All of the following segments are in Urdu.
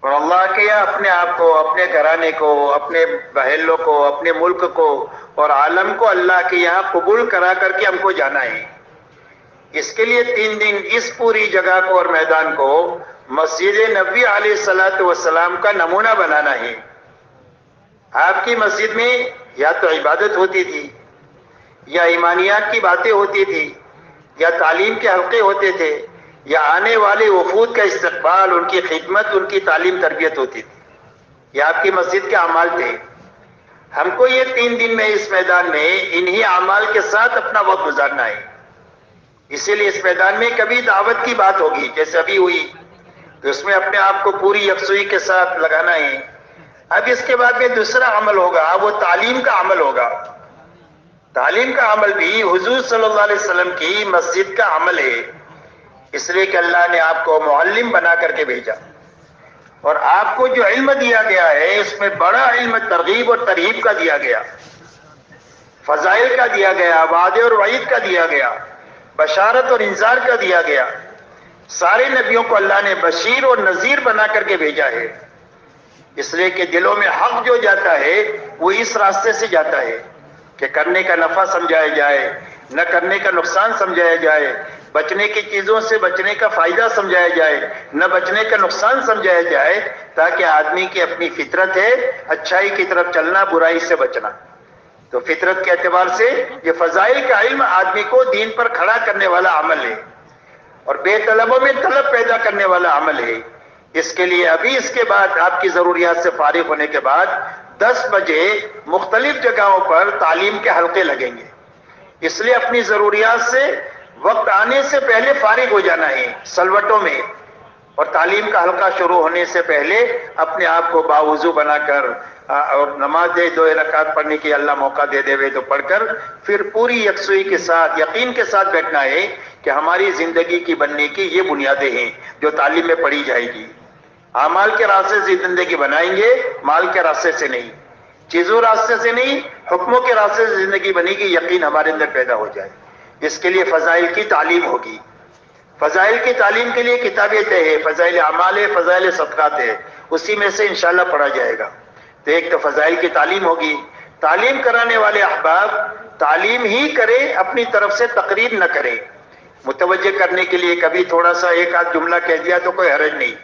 اور اللہ کے یہاں اپنے آپ کو، اپنے گھرانے کو، اپنے محلوں کو، اپنے ملک کو اور عالم کو اللہ کے یہاں قبول کرا کر کے ہم کو جانا ہے۔ اس کے لیے 3 دن اس پوری جگہ کو اور میدان کو مسجد نبوی علیہ الصلوۃ والسلام کا نمونہ بنانا ہے۔ آپ کی مسجد میں یا تو عبادت ہوتی تھی، یا ایمانیات کی باتیں ہوتی تھی، یا تعلیم کے حلقے ہوتے تھے، یا آنے والے وفود کا استقبال، ان کی خدمت، ان کی تعلیم تربیت ہوتی تھی۔ یہ آپ کی مسجد کے اعمال تھے۔ ہم کو یہ 3 دن میں اس میدان میں انہی اعمال کے ساتھ اپنا وقت گزارنا ہے۔ اسی لیے اس میدان میں کبھی دعوت کی بات ہوگی جیسے ابھی ہوئی، تو اس میں اپنے آپ کو پوری یکسوئی کے ساتھ لگانا ہے۔ اب اس کے بعد میں دوسرا عمل ہوگا، وہ تعلیم کا عمل ہوگا۔ تعلیم کا عمل بھی حضور صلی اللہ علیہ وسلم کی مسجد کا عمل ہے، اس لیے کہ اللہ نے آپ کو معلم بنا کر کے بھیجا، اور آپ کو جو علم دیا گیا ہے اس میں بڑا علم ترغیب اور ترہیب کا دیا گیا، فضائل کا دیا گیا، وعدے اور وعید کا دیا گیا، بشارت اور انذار کا دیا گیا۔ سارے نبیوں کو اللہ نے بشیر اور نذیر بنا کر کے بھیجا ہے، اس لیے کہ دلوں میں حق جو جاتا ہے وہ اس راستے سے جاتا ہے کہ کرنے کا نفع سمجھایا جائے، نہ کرنے کا نقصان سمجھایا جائے، بچنے کی چیزوں سے بچنے کا فائدہ سمجھایا جائے، نہ بچنے کا نقصان سمجھایا جائے، تاکہ آدمی کی اپنی فطرت ہے اچھائی کی طرف چلنا، برائی سے بچنا۔ تو فطرت کے اعتبار سے یہ فضائل کا علم آدمی کو دین پر کھڑا کرنے والا عمل ہے، اور بے طلبوں میں طلب پیدا کرنے والا عمل ہے۔ اس کے لیے ابھی اس کے بعد آپ کی ضروریات سے فارغ ہونے کے بعد 10 بجے مختلف جگہوں پر تعلیم کے حلقے لگیں گے، اس لیے اپنی ضروریات سے وقت آنے سے پہلے فارغ ہو جانا ہے سلوٹوں میں، اور تعلیم کا حلقہ شروع ہونے سے پہلے اپنے آپ کو باوضو بنا کر اور نماز 2 رکعت پڑھنے کی اللہ موقع دے دے تو پڑھ کر پھر پوری یکسوئی کے ساتھ، یقین کے ساتھ بیٹھنا ہے کہ ہماری زندگی کی بننے کی یہ بنیادیں ہیں جو تعلیم میں پڑھی جائے گی۔ اعمال کے راستے سے زندگی بنائیں گے، مال کے راستے سے نہیں، چیزوں راستے سے نہیں، حکموں کے راستے سے زندگی بنے گی، یقین ہمارے اندر پیدا ہو جائے۔ اس کے لیے فضائل کی تعلیم ہوگی۔ فضائل کی تعلیم کے لیے کتابیں طے ہے، فضائل اعمال ہے، فضائل صدقات ہے، اسی میں سے انشاءاللہ پڑھا جائے گا۔ تو ایک تو فضائل کی تعلیم ہوگی۔ تعلیم کرانے والے احباب تعلیم ہی کرے، اپنی طرف سے تقریر نہ کرے۔ متوجہ کرنے کے لیے کبھی تھوڑا سا ایک آدھ جملہ کہہ دیا تو کوئی حرج نہیں،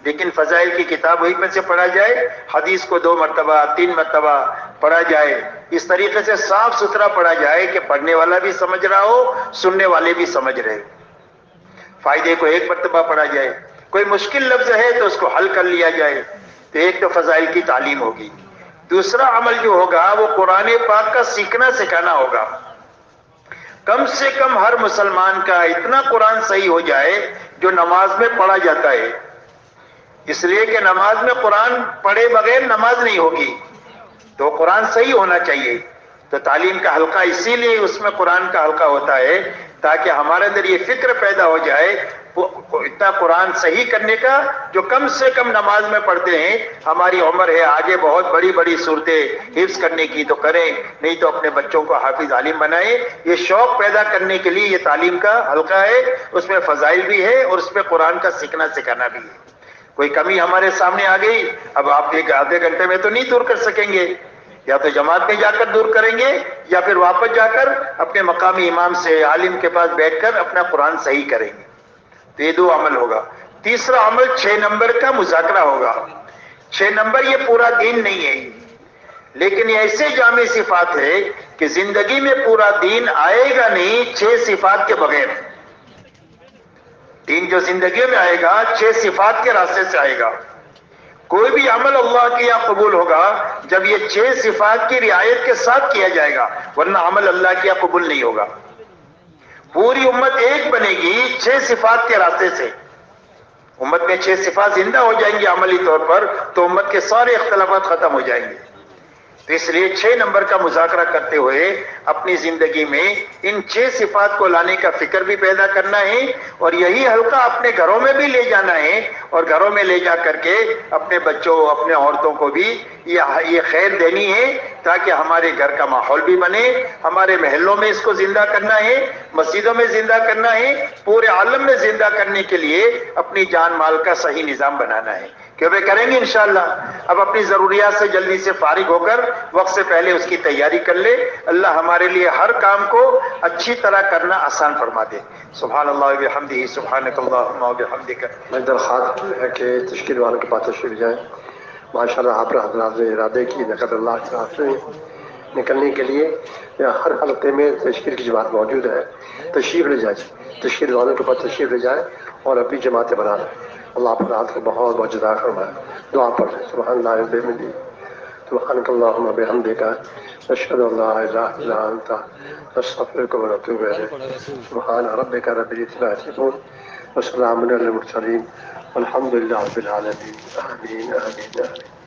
لیکن فضائل کی کتاب وہی میں سے پڑھا جائے، حدیث کو 2 مرتبہ 3 مرتبہ پڑھا جائے، اس طریقے سے صاف ستھرا پڑھا جائے کہ پڑھنے والا بھی سمجھ رہا ہو، سننے والے بھی سمجھ رہے ہو۔ فائدے کو 1 مرتبہ پڑھا جائے، کوئی مشکل لفظ ہے تو اس کو حل کر لیا جائے۔ تو ایک تو فضائل کی تعلیم ہوگی۔ دوسرا عمل جو ہوگا وہ قرآن پاک کا سیکھنا سکھانا ہوگا۔ کم سے کم ہر مسلمان کا اتنا قرآن صحیح ہو جائے جو نماز میں پڑھا جاتا ہے، اس لیے کہ نماز میں قرآن پڑھے بغیر نماز نہیں ہوگی، تو قرآن صحیح ہونا چاہیے۔ تو تعلیم کا حلقہ اسی لیے اس میں قرآن کا حلقہ ہوتا ہے تاکہ ہمارے اندر یہ فکر پیدا ہو جائے اتنا قرآن صحیح کرنے کا جو کم سے کم نماز میں پڑھتے ہیں۔ ہماری عمر ہے آگے بہت بڑی بڑی صورتیں حفظ کرنے کی تو کریں، نہیں تو اپنے بچوں کو حافظ عالم بنائیں۔ یہ شوق پیدا کرنے کے لیے یہ تعلیم کا حلقہ ہے، اس میں فضائل بھی ہے اور اس میں قرآن کا سیکھنا سکھانا بھی ہے۔ کوئی کمی ہمارے سامنے آ گئی، اب آپ ایک آدھے گھنٹے میں تو نہیں دور کر سکیں گے، یا تو جماعت میں جا کر دور کریں گے یا پھر واپس جا کر اپنے مقامی امام سے عالم کے پاس بیٹھ کر اپنا قرآن صحیح کریں گے۔ تو یہ 2 عمل ہوگا۔ تیسرا عمل 6 نمبر کا مذاکرہ ہوگا۔ 6 نمبر یہ پورا دین نہیں ہے، لیکن یہ ایسے جامع صفات ہے کہ زندگی میں پورا دین آئے گا نہیں 6 صفات کے بغیر۔ دین جو زندگی میں آئے گا 6 صفات کے راستے سے آئے گا۔ کوئی بھی عمل اللہ کے یہاں قبول ہوگا جب یہ 6 صفات کی رعایت کے ساتھ کیا جائے گا، ورنہ عمل اللہ کے یہاں قبول نہیں ہوگا۔ پوری امت ایک بنے گی 6 صفات کے راستے سے۔ امت میں 6 صفات زندہ ہو جائیں گی عملی طور پر تو امت کے سارے اختلافات ختم ہو جائیں گے۔ تو اس لیے 6 نمبر کا مذاکرہ کرتے ہوئے اپنی زندگی میں ان 6 صفات کو لانے کا فکر بھی پیدا کرنا ہے، اور یہی حلقہ اپنے گھروں میں بھی لے جانا ہے، اور گھروں میں لے جا کر کے اپنے بچوں اپنے عورتوں کو بھی یہ خیر دینی ہے تاکہ ہمارے گھر کا ماحول بھی بنے، ہمارے محلوں میں اس کو زندہ کرنا ہے، مسجدوں میں زندہ کرنا ہے، پورے عالم میں زندہ کرنے کے لیے اپنی جان مال کا صحیح نظام بنانا ہے کہ وہ کریں گے انشاءاللہ. اب اپنی ضروریات سے جلدی سے فارغ ہو کر وقت سے پہلے اس کی تیاری کر لے. اللہ ہمارے لیے ہر کام کو اچھی طرح کرنا آسان فرما دے. سبحان اللہ و بحمدہ سبحانک اللہم و بحمدک. میں درخواست ہے کہ تشکیل والوں کے پاس تشریف جائیں. ماشاءاللہ آپ حضرات نے ارادے کی نقد اللہ کے راستے نکلنے کے لیے ہر حلقے میں تشکیل کی جماعت موجود ہے. تشریف لے جائیں, تشکیل والوں کے پاس تشریف لے جائیں اور اپنی جماعتیں بنا لیں. اللہ آپ رات کو بہت بہت جزا فرمائے. دعا پڑھ لیں. سبحان اللہ بحمدہ سبحانک اللہم و بحمدک نشہد ان لا الہ الا انت نستغفرک و نتوب الیک. سبحان ربک رب العزۃ عما یصفون وسلام علی المرسلین والحمد للہ رب العالمین. آمین آمین آمین.